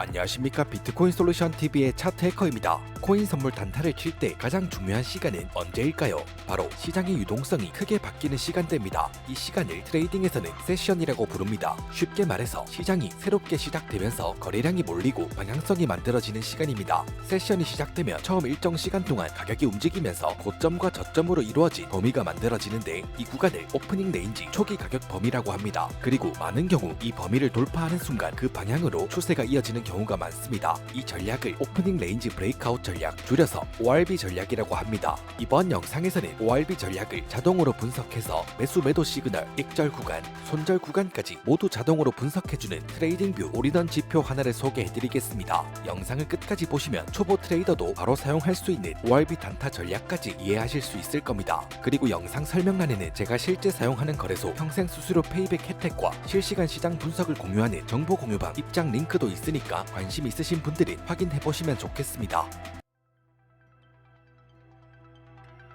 안녕하십니까. 비트코인 솔루션 TV의 차트 해커입니다. 코인 선물 단타를 칠 때 가장 중요한 시간은 언제일까요? 바로 시장의 유동성이 크게 바뀌는 시간대입니다. 이 시간을 트레이딩에서는 세션이라고 부릅니다. 쉽게 말해서 시장이 새롭게 시작되면서 거래량이 몰리고 방향성이 만들어지는 시간입니다. 세션이 시작되면 처음 일정 시간 동안 가격이 움직이면서 고점과 저점으로 이루어진 범위가 만들어지는데, 이 구간을 오프닝 레인지 초기 가격 범위라고 합니다. 그리고 많은 경우 이 범위를 돌파하는 순간 그 방향으로 추세가 이어지는 경우가 많습니다. 이 전략을 오프닝 레인지 브레이크아웃 전략, 줄여서 ORB 전략이라고 합니다. 이번 영상에서는 ORB 전략을 자동으로 분석해서 매수 매도 시그널, 익절 구간, 손절 구간까지 모두 자동으로 분석해주는 트레이딩뷰 올인원 지표 하나를 소개해드리겠습니다. 영상을 끝까지 보시면 초보 트레이더도 바로 사용할 수 있는 ORB 단타 전략까지 이해하실 수 있을 겁니다. 그리고 영상 설명란에는 제가 실제 사용하는 거래소 평생 수수료 페이백 혜택과 실시간 시장 분석을 공유하는 정보 공유방 입장 링크도 있으니까 관심 있으신 분들은 확인해보시면 좋겠습니다.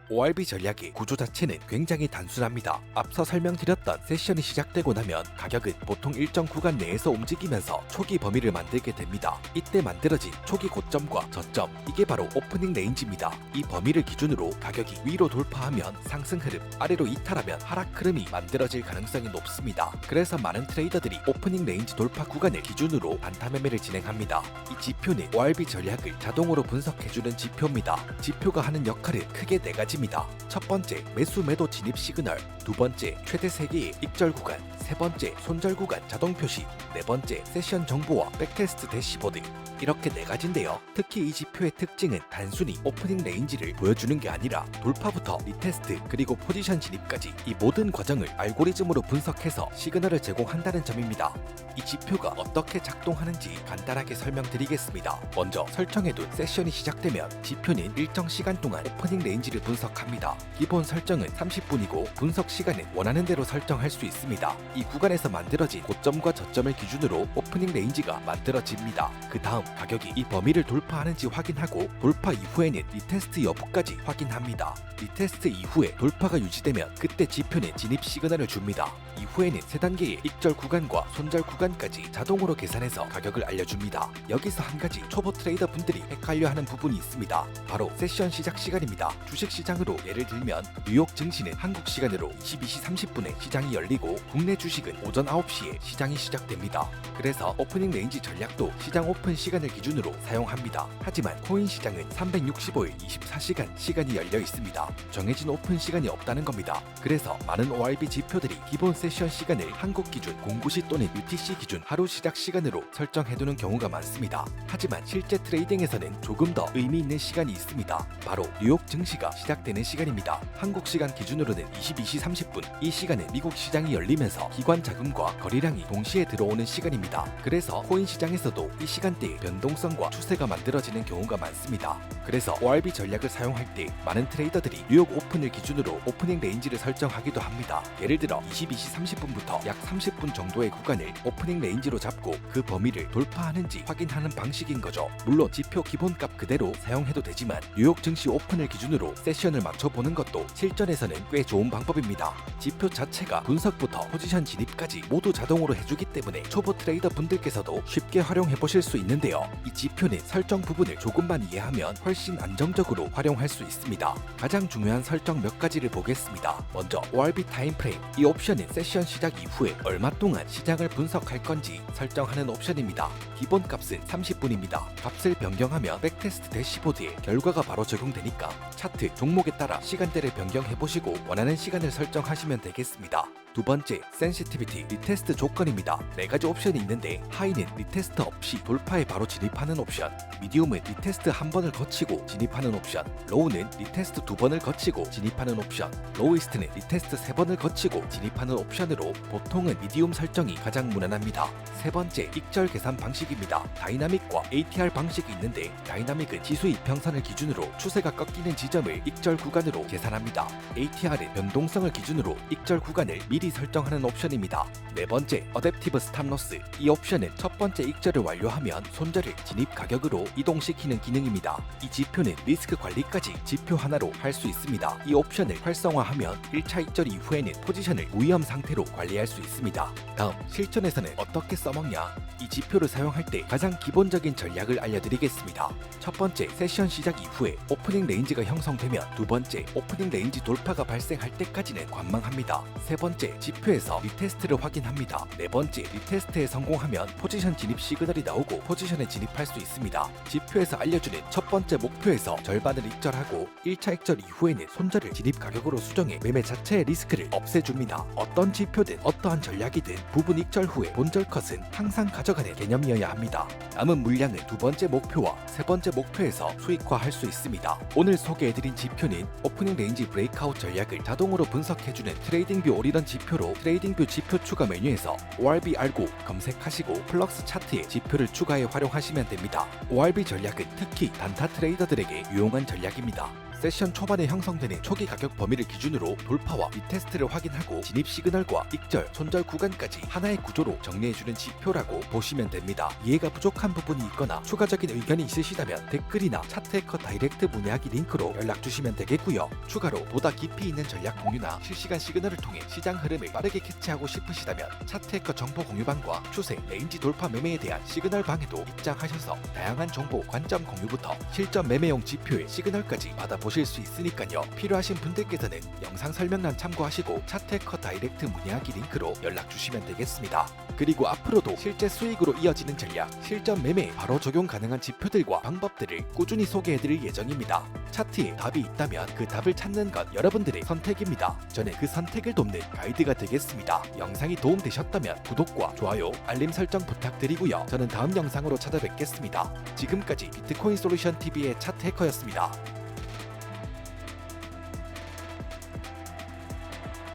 ORB 전략의 구조 자체는 굉장히 단순합니다. 앞서 설명드렸던 세션이 시작되고 나면 가격은 보통 일정 구간 내에서 움직이면서 초기 범위를 만들게 됩니다. 이때 만들어진 초기 고점과 저점, 이게 바로 오프닝 레인지입니다. 이 범위를 기준으로 가격이 위로 돌파하면 상승 흐름, 아래로 이탈하면 하락 흐름이 만들어질 가능성이 높습니다. 그래서 많은 트레이더들이 오프닝 레인지 돌파 구간을 기준으로 단타 매매를 진행합니다. 이 지표는 ORB 전략을 자동으로 분석해주는 지표입니다. 지표가 하는 역할은 크게 네 가지입니다. 첫 번째, 매수 매도 진입 시그널, 두 번째, 최대 3개의 익절 구간, 세 번째, 손절 구간 자동 표시, 네 번째, 세션 정보와 백테스트 대시보드. 이렇게 네 가지인데요. 특히 이 지표의 특징은 단순히 오프닝 레인지를 보여주는 게 아니라 돌파부터 리테스트 그리고 포지션 진입까지 이 모든 과정을 알고리즘으로 분석해서 시그널을 제공한다는 점입니다. 이 지표가 어떻게 작동하는지 간단하게 설명드리겠습니다. 먼저 설정해둔 세션이 시작되면 지표는 일정 시간 동안 오프닝 레인지를 분석합니다. 기본 설정은 30분이고 분석 시간은 원하는 대로 설정할 수 있습니다. 이 구간에서 만들어진 고점과 저점을 기준으로 오프닝 레인지가 만들어집니다. 그 다음 가격이 이 범위를 돌파하는지 확인하고 돌파 이후에는 리테스트 여부까지 확인합니다. 리테스트 이후에 돌파가 유지되면 그때 지표는 진입 시그널을 줍니다. 이후에는 세 단계의 익절 구간과 손절 구간까지 자동으로 계산해서 가격을 알려줍니다. 여기서 한 가지 초보 트레이더 분들이 헷갈려 하는 부분이 있습니다. 바로 세션 시작 시간입니다. 주식 시장으로 예를 들면 뉴욕 증시는 한국 시간으로 22시 30분에 시장이 열리고 국내 주식은 오전 9시에 시장이 시작됩니다. 그래서 오프닝 레인지 전략도 시장 오픈 시간을 기준으로 사용합니다. 하지만 코인 시장은 365일 24시간 시간이 열려 있습니다. 정해진 오픈 시간이 없다는 겁니다. 그래서 많은 ORB 지표들이 기본 세션 시간을 한국 기준 09시 또는 UTC 기준 하루 시작 시간으로 설정해두는 경우가 많습니다. 하지만 실제 트레이딩에서는 조금 더 의미 있는 시간이 있습니다. 바로 뉴욕 증시가 시작되는 시간입니다. 한국 시간 기준으로는 22시 30분, 이 시간은 미국 시장이 열리면서 기관 자금과 거래량이 동시에 들어오는 시간입니다. 그래서 코인 시장에서도 이 시간대에 변동성과 추세가 만들어지는 경우가 많습니다. 그래서 ORB 전략을 사용할 때 많은 트레이더들이 뉴욕 오픈을 기준으로 오프닝 레인지를 설정하기도 합니다. 예를 들어 22시 30분부터 약 30분 정도의 구간을 오프닝 레인지로 잡고 그 범위를 돌파하는지 확인하는 방식인 거죠. 물론 지표 기본값 그대로 사용해도 되지만 뉴욕 증시 오픈을 기준으로 세션을 맞춰보는 것도 실전에서는 꽤 좋은 방법입니다. 지표 자체가 분석부터 포지션 진입까지 모두 자동으로 해주기 때문에 초보 트레이더 분들께서도 쉽게 활용해보실 수 있는데요. 이 지표는 설정 부분을 조금만 이해하면 훨씬 안정적으로 활용할 수 있습니다. 가장 중요한 설정 몇 가지를 보겠습니다. 먼저 ORB 타임프레임, 이 옵션은 세션 시작 이후에 얼마 동안 시장을 분석할 건지 설정하는 옵션입니다. 기본 값은 30분입니다. 값을 변경하면 백테스트 대시보드에 결과가 바로 적용되니까 차트, 종목에 따라 시간대를 변경해보시고 원하는 시간을 설정하시면 되겠습니다. 두 번째, 센시티비티, 리테스트 조건입니다. 네 가지 옵션이 있는데 하이는 리테스트 없이 돌파에 바로 진입하는 옵션, 미디움은 리테스트 한 번을 거치고 진입하는 옵션, 로우는 리테스트 두 번을 거치고 진입하는 옵션, 로이스트는 리테스트 세 번을 거치고 진입하는 옵션으로 보통은 미디움 설정이 가장 무난합니다. 세 번째, 익절 계산 방식입니다. 다이나믹과 ATR 방식이 있는데 다이나믹은 지수 이평선을 기준으로 추세가 꺾이는 지점을 익절 구간으로 계산합니다. ATR은 변동성을 기준으로 익절 구간을 미리 미리 설정하는 옵션입니다. 네 번째, 어댑티브 스탑로스. 이 옵션은 첫 번째 익절을 완료하면 손절을 진입 가격으로 이동시키는 기능입니다. 이 지표는 리스크 관리까지 지표 하나로 할 수 있습니다. 이 옵션을 활성화하면 1차 익절 이후에는 포지션을 무위험 상태로 관리할 수 있습니다. 다음, 실전에서는 어떻게 써먹냐? 이 지표를 사용할 때 가장 기본적인 전략을 알려드리겠습니다. 첫 번째, 세션 시작 이후에 오프닝 레인지가 형성되면 두 번째, 오프닝 레인지 돌파가 발생할 때까지는 관망합니다. 세 번째, 지표에서 리테스트를 확인합니다. 네 번째, 리테스트에 성공하면 포지션 진입 시그널이 나오고 포지션에 진입할 수 있습니다. 지표에서 알려주는 첫 번째 목표에서 절반을 익절하고 1차 익절 이후에는 손절을 진입 가격으로 수정해 매매 자체의 리스크를 없애줍니다. 어떤 지표든 어떠한 전략이든 부분 익절 후에 본절 컷은 항상 가져가는 개념이어야 합니다. 남은 물량은 두 번째 목표와 세 번째 목표에서 수익화할 수 있습니다. 오늘 소개해드린 지표는 오프닝 레인지 브레이크아웃 전략을 자동으로 분석해주는 트레이딩뷰 올인원 지표로 트레이딩뷰 지표 추가 메뉴에서 ORB 알고 검색하시고 플럭스 차트에 지표를 추가해 활용하시면 됩니다. ORB 전략은 특히 단타 트레이더들에게 유용한 전략입니다. 세션 초반에 형성되는 초기 가격 범위를 기준으로 돌파와 리테스트를 확인하고 진입 시그널과 익절, 손절 구간까지 하나의 구조로 정리해주는 지표라고 보시면 됩니다. 이해가 부족한 부분이 있거나 추가적인 의견이 있으시다면 댓글이나 차트해커 다이렉트 문의하기 링크로 연락주시면 되겠고요. 추가로 보다 깊이 있는 전략 공유나 실시간 시그널을 통해 시장 흐름을 빠르게 캐치하고 싶으시다면 차트해커 정보 공유방과 추세, 레인지 돌파 매매에 대한 시그널 방에도 입장하셔서 다양한 정보, 관점 공유부터 실전 매매용 지표의 시그널까지 받아보실 수 있으니까요. 필요하신 분들께서는 영상 설명란 참고하시고 차트해커 다이렉트 문의하기 링크로 연락 주시면 되겠습니다. 그리고 앞으로도 실제 수익으로 이어지는 전략, 실전 매매에 바로 적용 가능한 지표들과 방법들을 꾸준히 소개해드릴 예정입니다. 차트에 답이 있다면 그 답을 찾는 건 여러분들의 선택입니다. 저는 그 선택을 돕는 가이드가 되겠습니다. 영상이 도움되셨다면 구독과 좋아요, 알림 설정 부탁드리고요. 저는 다음 영상으로 찾아뵙겠습니다. 지금까지 비트코인 솔루션 TV의 차트해커였습니다.